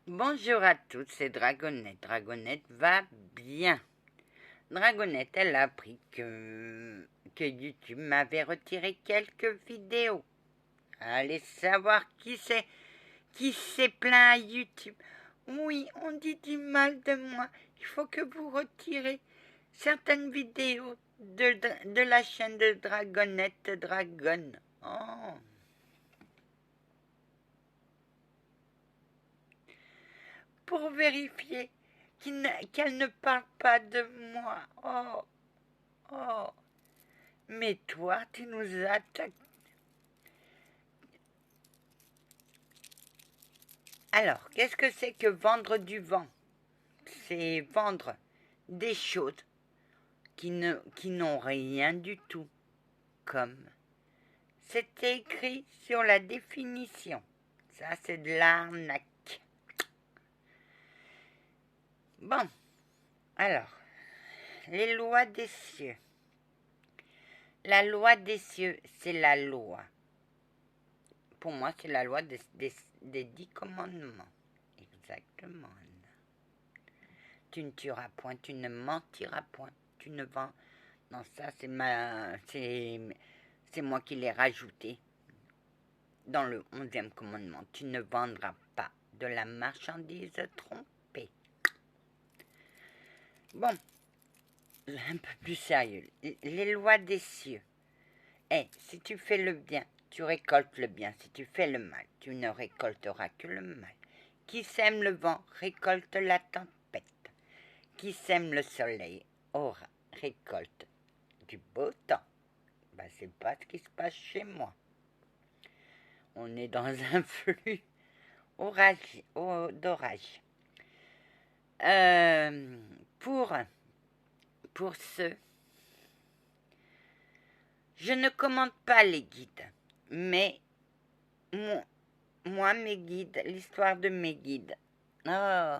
Bonjour à tous, c'est Dragonette. Dragonette va bien. Dragonette, elle a appris que YouTube m'avait retiré quelques vidéos. Allez savoir qui s'est plaint à YouTube. Oui, on dit du mal de moi. Il faut que vous retirez certaines vidéos de la chaîne de Dragonette Dragon. Oh. Pour vérifier qu'elle ne parle pas de moi. Oh, oh. Mais toi, tu nous attaques. Alors, qu'est-ce que c'est que vendre du vent? C'est vendre des choses qui n'ont rien du tout, comme c'était écrit sur la définition. Ça, c'est de l'arnaque. Bon, alors, les lois des cieux. La loi des cieux, c'est la loi. Pour moi, c'est la loi des 10 commandements. Exactement. Tu ne tueras point, tu ne mentiras point, tu ne vends. Non, ça, c'est moi qui l'ai rajouté dans le 11e commandement. Tu ne vendras pas de la marchandise trompée. Bon, un peu plus sérieux. Les lois des cieux. Si tu fais le bien, tu récoltes le bien. Si tu fais le mal, tu ne récolteras que le mal. Qui sème le vent récolte la tempête. Qui sème le soleil récolte du beau temps. C'est pas ce qui se passe chez moi. On est dans un flux d'orage. Pour ceux, je ne commande pas les guides, mais moi, mes guides, l'histoire de mes guides. Oh,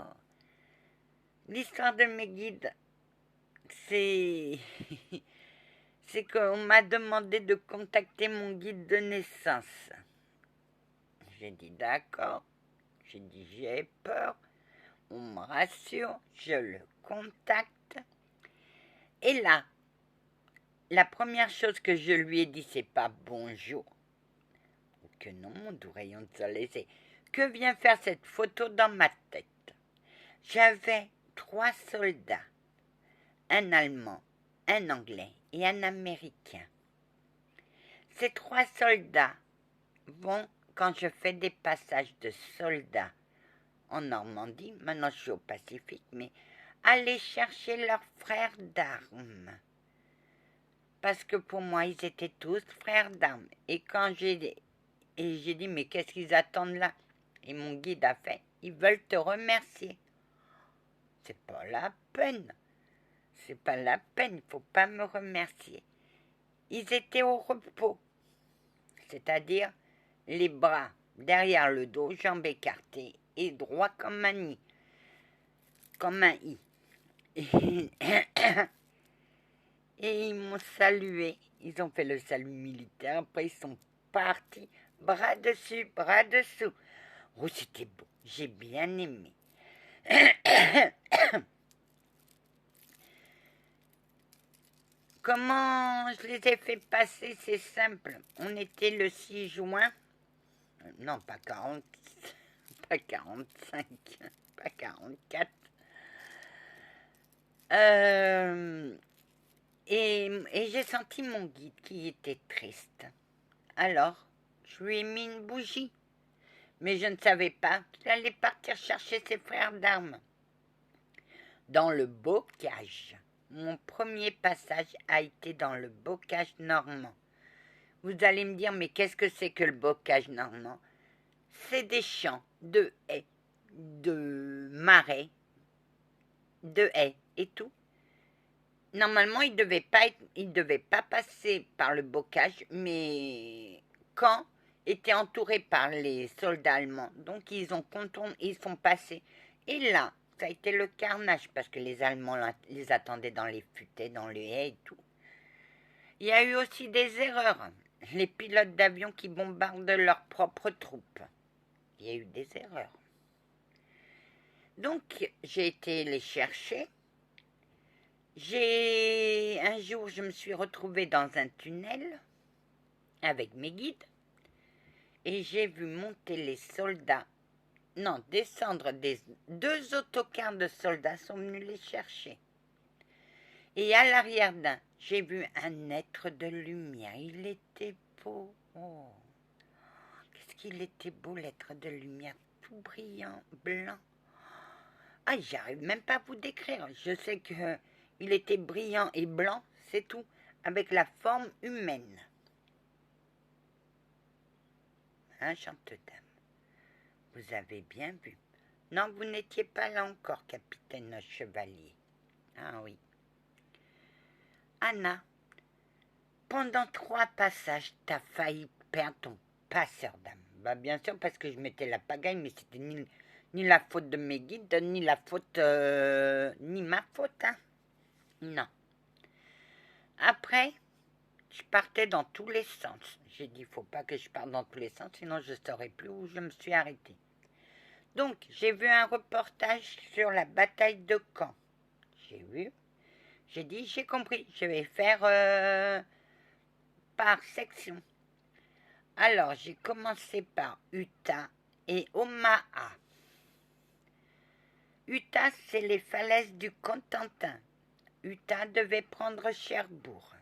l'histoire de mes guides, c'est c'est qu'on m'a demandé de contacter mon guide de naissance. J'ai dit d'accord. J'ai dit j'ai peur. On me rassure, je le contacte. Et là, la première chose que je lui ai dit, c'est pas bonjour. Que non, mon doux rayon de soleil, c'est que vient faire cette photo dans ma tête. J'avais 3 soldats, un Allemand, un Anglais et un Américain. Ces 3 soldats vont, quand je fais des passages de soldats en Normandie, maintenant je suis au Pacifique, mais aller chercher leurs frères d'armes. Parce que pour moi, ils étaient tous frères d'armes. Et quand j'ai dit, mais qu'est-ce qu'ils attendent là? Et mon guide a fait, ils veulent te remercier. C'est pas la peine. C'est pas la peine, il faut pas me remercier. Ils étaient au repos. C'est-à-dire les bras derrière le dos, jambes écartées et droit comme un i. Comme un i. Et ils m'ont salué. Ils ont fait le salut militaire. Après, ils sont partis. Bras dessus, bras dessous. Oh, c'était beau. J'ai bien aimé. Comment je les ai fait passer? C'est simple. On était le 6 juin. Non, pas 40. Pas 45. Pas 44. Et j'ai senti mon guide qui était triste. Alors, je lui ai mis une bougie. Mais je ne savais pas qu'il allait partir chercher ses frères d'armes. Dans le bocage. Mon premier passage a été dans le bocage normand. Vous allez me dire, mais qu'est-ce que c'est que le bocage normand? C'est des champs de haies, de marais, de haies et tout. Normalement, il devait pas passer par le bocage, mais quand était entouré par les soldats allemands, donc ils sont passés. Et là, ça a été le carnage parce que les Allemands les attendaient dans les futaies, dans les haies et tout. Il y a eu aussi des erreurs. Les pilotes d'avion qui bombardent leurs propres troupes. Il y a eu des erreurs. Donc, j'ai été les chercher. Un jour, je me suis retrouvée dans un tunnel avec mes guides et j'ai vu monter les soldats. Non, descendre deux autocars de soldats sont venus les chercher. Et à l'arrière d'un, j'ai vu un être de lumière. Il était beau. Oh, qu'est-ce qu'il était beau, l'être de lumière, tout brillant, blanc. Ah, j'arrive même pas à vous décrire. Je sais que il était brillant et blanc, c'est tout, avec la forme humaine. Hein, Chante-Dame, vous avez bien vu. Non, vous n'étiez pas là encore, capitaine Chevalier. Ah oui. Anna, pendant 3 passages, t'as failli perdre ton passeur d'âme. Bah bien sûr, parce que je mettais la pagaille, mais c'était ni la faute de mes guides, ni la faute, ni ma faute, hein. Non. Après, je partais dans tous les sens. J'ai dit, faut pas que je parte dans tous les sens, sinon je ne saurais plus où je me suis arrêtée. Donc, j'ai vu un reportage sur la bataille de Caen. J'ai vu. J'ai dit, j'ai compris, je vais faire par section. Alors, j'ai commencé par Utah et Omaha. Utah, c'est les falaises du Cotentin. Utah devait prendre Cherbourg.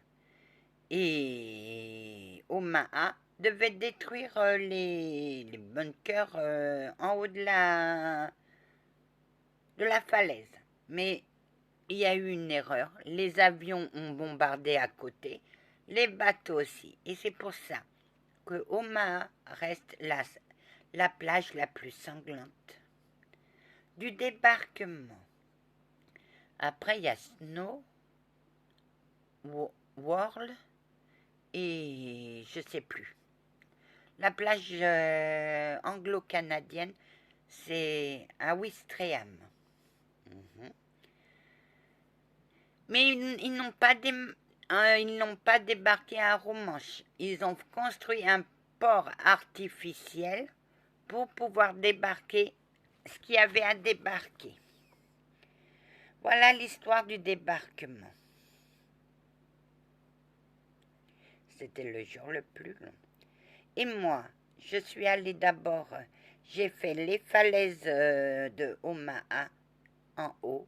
Et Omaha devait détruire les bunkers en haut de la falaise. Mais il y a eu une erreur. Les avions ont bombardé à côté, les bateaux aussi. Et c'est pour ça que Omaha reste la plage la plus sanglante du débarquement. Après, il y a Snow World et je sais plus. La plage anglo-canadienne, c'est à Ouistreham. Mais ils n'ont pas débarqué à Romanche. Ils ont construit un port artificiel pour pouvoir débarquer ce qu'il y avait à débarquer. Voilà l'histoire du débarquement. C'était le jour le plus long. Et moi, je suis allée d'abord, j'ai fait les falaises de Omaha en haut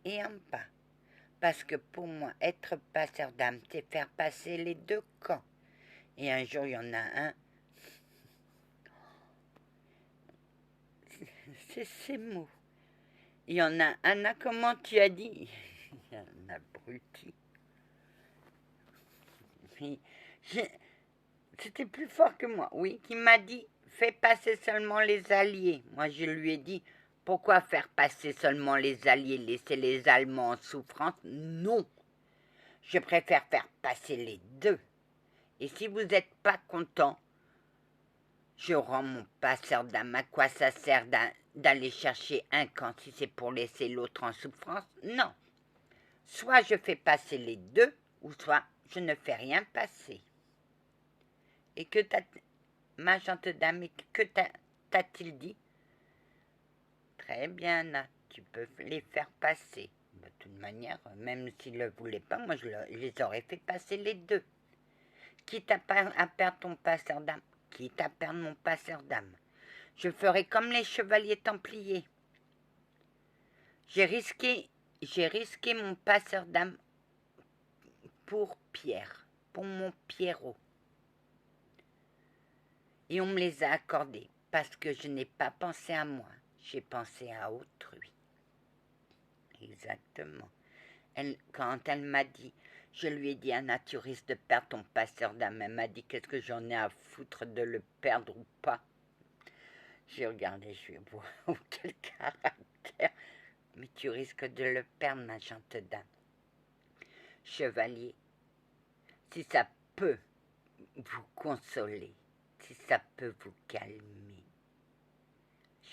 et en bas. Parce que pour moi, être passeur d'âme, c'est faire passer les deux camps. Et un jour, il y en a un. C'est mou. Il y en a un, comment tu as dit? Un abruti. C'était plus fort que moi, oui, qui m'a dit, fais passer seulement les alliés. Moi, je lui ai dit, pourquoi faire passer seulement les alliés, laisser les Allemands en souffrance? Non, je préfère faire passer les deux. Et si vous n'êtes pas content, je rends mon passeur d'âme. À quoi ça sert d'aller chercher un camp si c'est pour laisser l'autre en souffrance? Non. Soit je fais passer les deux, ou soit je ne fais rien passer. Et que ma gentille dame, que t'a-t-il dit? Très bien, Anna, tu peux les faire passer. De toute manière, même s'il ne le voulait pas, moi je les aurais fait passer les deux. Quitte à perdre ton passeur d'âme, quitte à perdre mon passeur d'âme. Je ferai comme les chevaliers templiers. J'ai risqué mon passeur d'âme pour Pierre, pour mon Pierrot. Et on me les a accordés parce que je n'ai pas pensé à moi, j'ai pensé à autrui. Exactement. Quand elle m'a dit, je lui ai dit, Anna, tu risques de perdre ton passeur d'âme. Elle m'a dit, qu'est-ce que j'en ai à foutre de le perdre ou pas? J'ai regardé, je lui ai dit, wow, quel caractère. Mais tu risques de le perdre, ma gentille dame. Chevalier, si ça peut vous consoler, si ça peut vous calmer,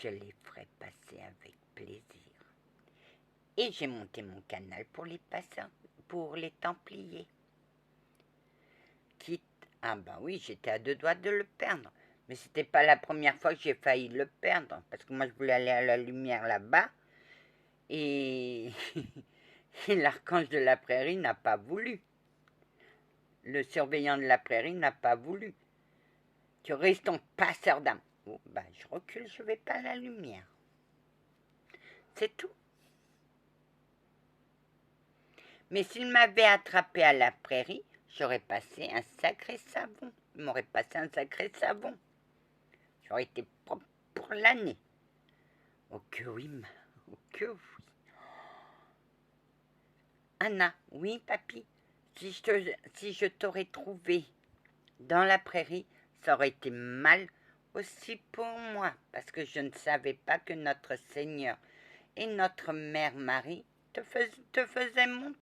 je les ferai passer avec plaisir. Et j'ai monté mon canal pour les passants, pour les Templiers. Ah ben oui, j'étais à 2 doigts de le perdre. Mais c'était pas la première fois que j'ai failli le perdre. Parce que moi, je voulais aller à la lumière là-bas. Et, et l'archange de la prairie n'a pas voulu. Le surveillant de la prairie n'a pas voulu. Tu restes ton passeur d'âme. Oh, bah, je recule, je vais pas à la lumière. C'est tout. Mais s'il m'avait attrapé à la prairie, j'aurais passé un sacré savon. Il m'aurait passé un sacré savon. J'aurais été propre pour l'année. Oh que oui, oh que oui. Anna, oui, papy, si je t'aurais trouvé dans la prairie, ça aurait été mal aussi pour moi, parce que je ne savais pas que notre Seigneur et notre Mère Marie te faisaient mon